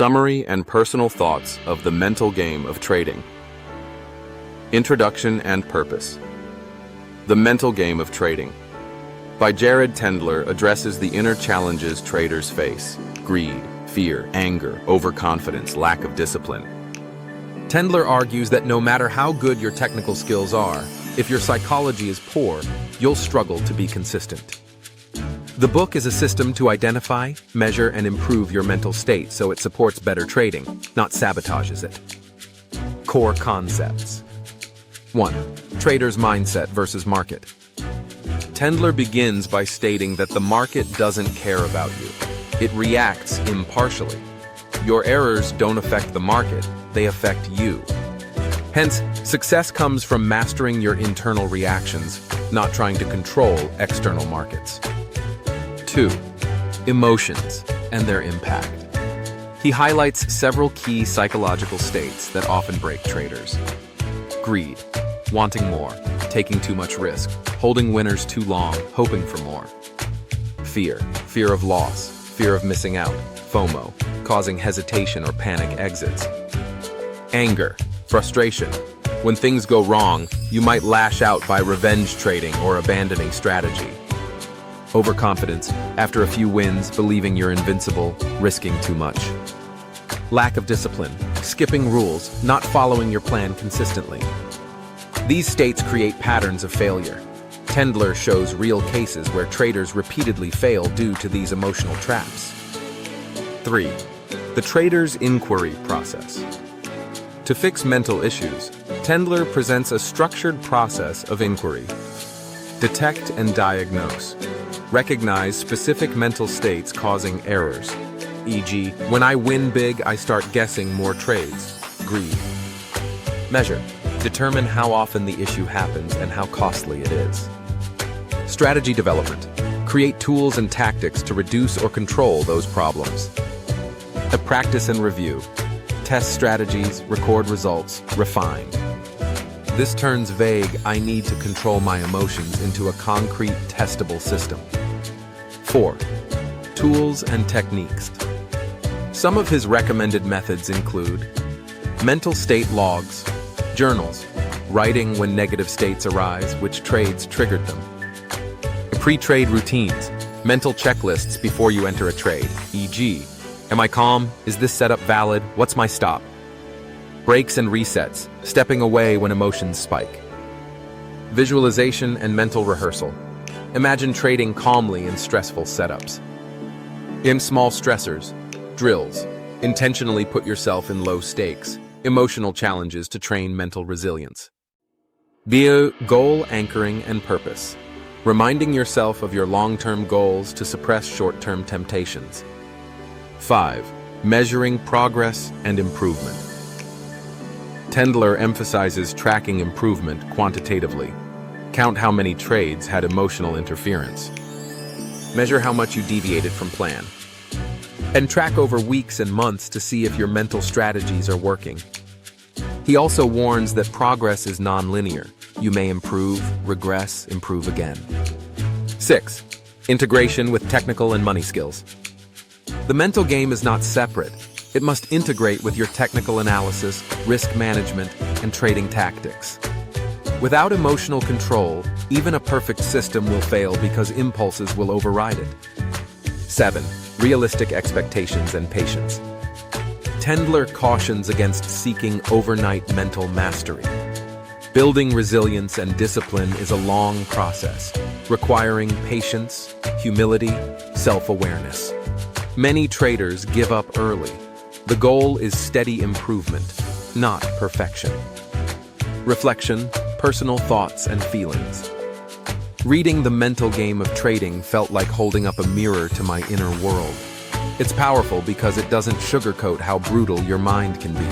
Summary and Personal Thoughts of the Mental Game of Trading. Introduction and Purpose. The Mental Game of Trading by Jared Tendler addresses the inner challenges traders face: greed, fear, anger, overconfidence, lack of discipline. Tendler argues that no matter how good your technical skills are, if your psychology is poor, you'll struggle to be consistent. The book is a system to identify, measure, and improve your mental state so it supports better trading, not sabotages it. Core concepts. 1. Trader's mindset versus market. Tendler begins by stating that the market doesn't care about you. It reacts impartially. Your errors don't affect the market, they affect you. Hence, success comes from mastering your internal reactions, not trying to control external markets. 2. Emotions and their impact. He highlights several key psychological states that often break traders. Greed, wanting more, taking too much risk, holding winners too long, hoping for more. Fear, fear of loss, fear of missing out, FOMO, causing hesitation or panic exits. Anger, frustration. When things go wrong, you might lash out by revenge trading or abandoning strategy. Overconfidence, after a few wins, believing you're invincible, risking too much. Lack of discipline, skipping rules, not following your plan consistently. These states create patterns of failure. Tendler shows real cases where traders repeatedly fail due to these emotional traps. 3. The trader's inquiry process. To fix mental issues, Tendler presents a structured process of inquiry. Detect and diagnose. Recognize specific mental states causing errors. E.g., when I win big, I start guessing more trades. Greed. Measure. Determine how often the issue happens and how costly it is. Strategy development. Create tools and tactics to reduce or control those problems. Practice and review. Test strategies, record results, refine. This turns vague, I need to control my emotions, into a concrete, testable system. 4. Tools and techniques. Some of his recommended methods include mental state logs, journals, writing when negative states arise, which trades triggered them. Pre-trade routines, mental checklists before you enter a trade, e.g., am I calm? Is this setup valid? What's my stop? Breaks and resets, stepping away when emotions spike. Visualization and mental rehearsal. Imagine trading calmly in stressful setups. In small stressors, drills, intentionally put yourself in low stakes, emotional challenges to train mental resilience. Goal anchoring and purpose. Reminding yourself of your long-term goals to suppress short-term temptations. 5. Measuring progress and improvement. Tendler emphasizes tracking improvement quantitatively. Count how many trades had emotional interference. Measure how much you deviated from plan. And track over weeks and months to see if your mental strategies are working. He also warns that progress is non-linear. You may improve, regress, improve again. 6. Integration with technical and money skills. The mental game is not separate. It must integrate with your technical analysis, risk management, and trading tactics. Without emotional control, even a perfect system will fail because impulses will override it. 7. Realistic expectations and patience. Tendler cautions against seeking overnight mental mastery. Building resilience and discipline is a long process, requiring patience, humility, self-awareness. Many traders give up early. The goal is steady improvement, not perfection. Reflection, personal thoughts and feelings. Reading The Mental Game of Trading felt like holding up a mirror to my inner world. It's powerful because it doesn't sugarcoat how brutal your mind can be.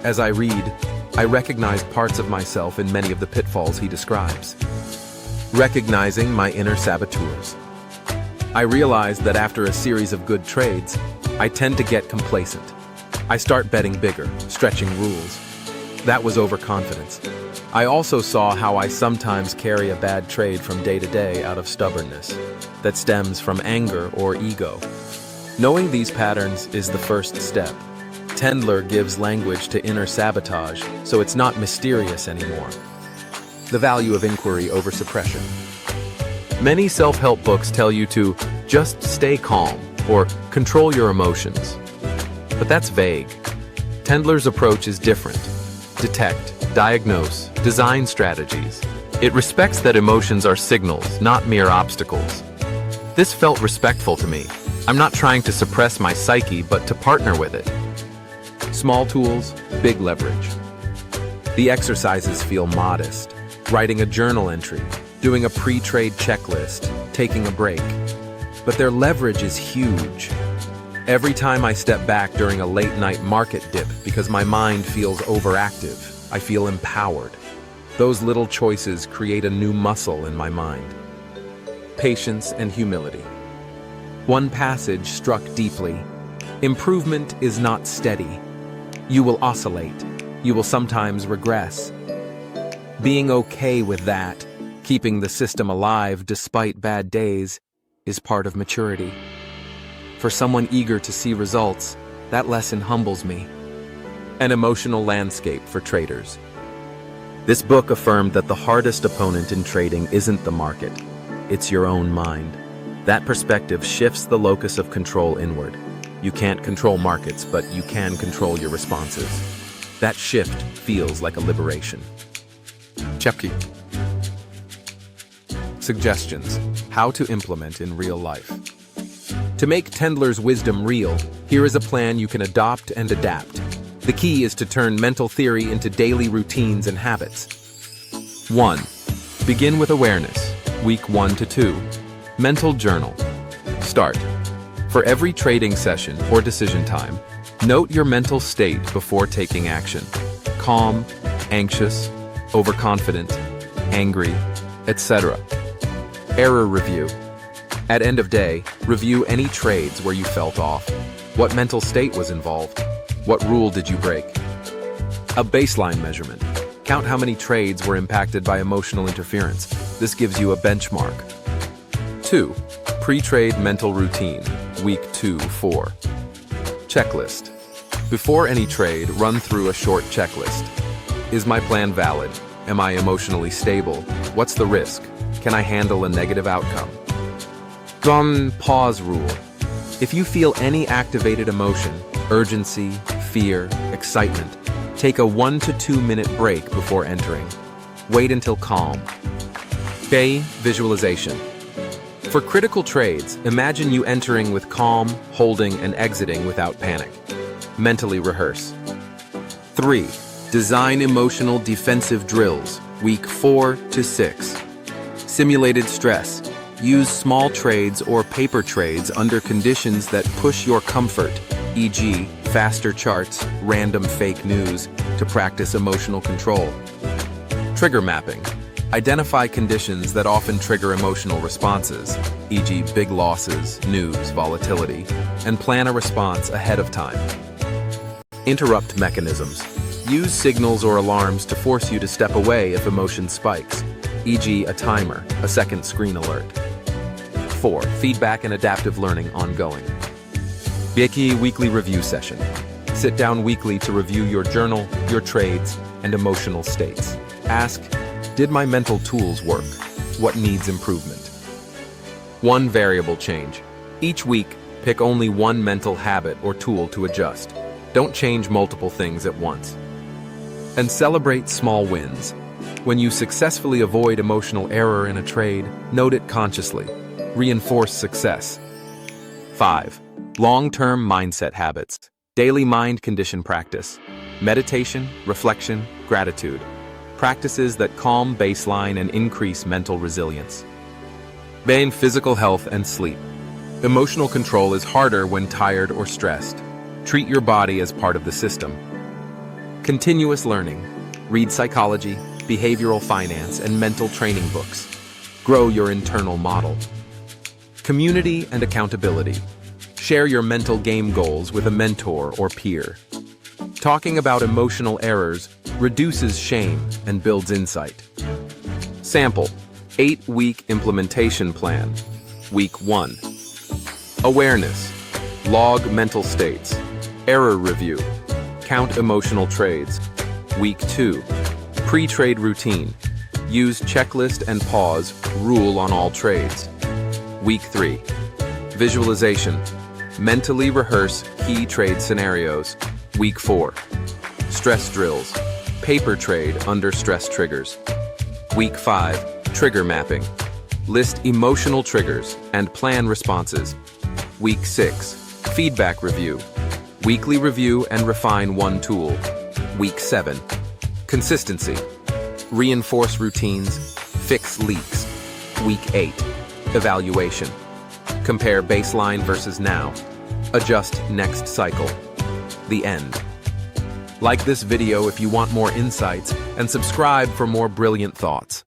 As I read, I recognized parts of myself in many of the pitfalls he describes. Recognizing my inner saboteurs. I realized that after a series of good trades, I tend to get complacent. I start betting bigger, stretching rules. That was overconfidence. I also saw how I sometimes carry a bad trade from day to day out of stubbornness that stems from anger or ego. Knowing these patterns is the first step. Tendler gives language to inner sabotage, so it's not mysterious anymore. The value of inquiry over suppression. Many self-help books tell you to just stay calm or control your emotions. But that's vague. Tendler's approach is different. Detect, diagnose, design strategies. It respects that emotions are signals, not mere obstacles. This felt respectful to me. I'm not trying to suppress my psyche, but to partner with it. Small tools, big leverage. The exercises feel modest. Writing a journal entry, doing a pre-trade checklist, taking a break. But their leverage is huge. Every time I step back during a late-night market dip because my mind feels overactive, I feel empowered. Those little choices create a new muscle in my mind. Patience and humility. One passage struck deeply. Improvement is not steady. You will oscillate. You will sometimes regress. Being okay with that, keeping the system alive despite bad days, is part of maturity. For someone eager to see results, that lesson humbles me. An emotional landscape for traders. This book affirmed that the hardest opponent in trading isn't the market, it's your own mind. That perspective shifts the locus of control inward. You can't control markets, but you can control your responses. That shift feels like a liberation. Chapki. Suggestions: how to implement in real life. To make Tendler's wisdom real, here is a plan you can adopt and adapt. The key is to turn mental theory into daily routines and habits. 1. Begin with awareness, week 1 to 2. Mental journal. Start. For every trading session or decision time, note your mental state before taking action. Calm, anxious, overconfident, angry, etc. Error review. At end of day, review any trades where you felt off. What mental state was involved? What rule did you break? A baseline measurement. Count how many trades were impacted by emotional interference. This gives you a benchmark. 2. Pre-trade mental routine, week 2-4. Checklist. Before any trade, run through a short checklist. Is my plan valid? Am I emotionally stable? What's the risk? Can I handle a negative outcome? Pause rule. If you feel any activated emotion, urgency, fear, excitement, take a 1 to 2 minute break before entering. Wait until calm. K. Visualization. For critical trades, imagine you entering with calm, holding, and exiting without panic. Mentally rehearse. 3. Design emotional defensive drills, week 4 to 6. Simulated stress. Use small trades or paper trades under conditions that push your comfort, e.g., faster charts, random fake news, to practice emotional control. Trigger mapping. Identify conditions that often trigger emotional responses, e.g., big losses, news, volatility, and plan a response ahead of time. Interrupt mechanisms. Use signals or alarms to force you to step away if emotion spikes, e.g., a timer, a second screen alert. 4. Feedback and adaptive learning ongoing. Bieki weekly review session. Sit down weekly to review your journal, your trades, and emotional states. Ask, did my mental tools work? What needs improvement? 1 variable change. Each week, pick only one mental habit or tool to adjust. Don't change multiple things at once. And celebrate small wins. When you successfully avoid emotional error in a trade, note it consciously. Reinforce success. 5. Long-term mindset habits. Daily mind condition practice. Meditation, reflection, gratitude. Practices that calm baseline and increase mental resilience. Bain physical health and sleep. Emotional control is harder when tired or stressed. Treat your body as part of the system. Continuous learning. Read psychology, behavioral finance, and mental training books. Grow your internal model. Community and accountability. Share your mental game goals with a mentor or peer. Talking about emotional errors reduces shame and builds insight. Sample: 8-week implementation plan. Week 1. Awareness. Log mental states. Error review. Count emotional trades. Week 2. Pre-trade routine. Use checklist and pause, rule on all trades. Week 3. Visualization. Mentally rehearse key trade scenarios. Week 4. Stress drills. Paper trade under stress triggers. Week 5. Trigger mapping. List emotional triggers and plan responses. Week 6. Feedback review. Weekly review and refine one tool. Week 7. Consistency. Reinforce routines. Fix leaks. Week 8. Evaluation. Compare baseline versus now. Adjust next cycle. The end. Like this video if you want more insights, and subscribe for more brilliant thoughts.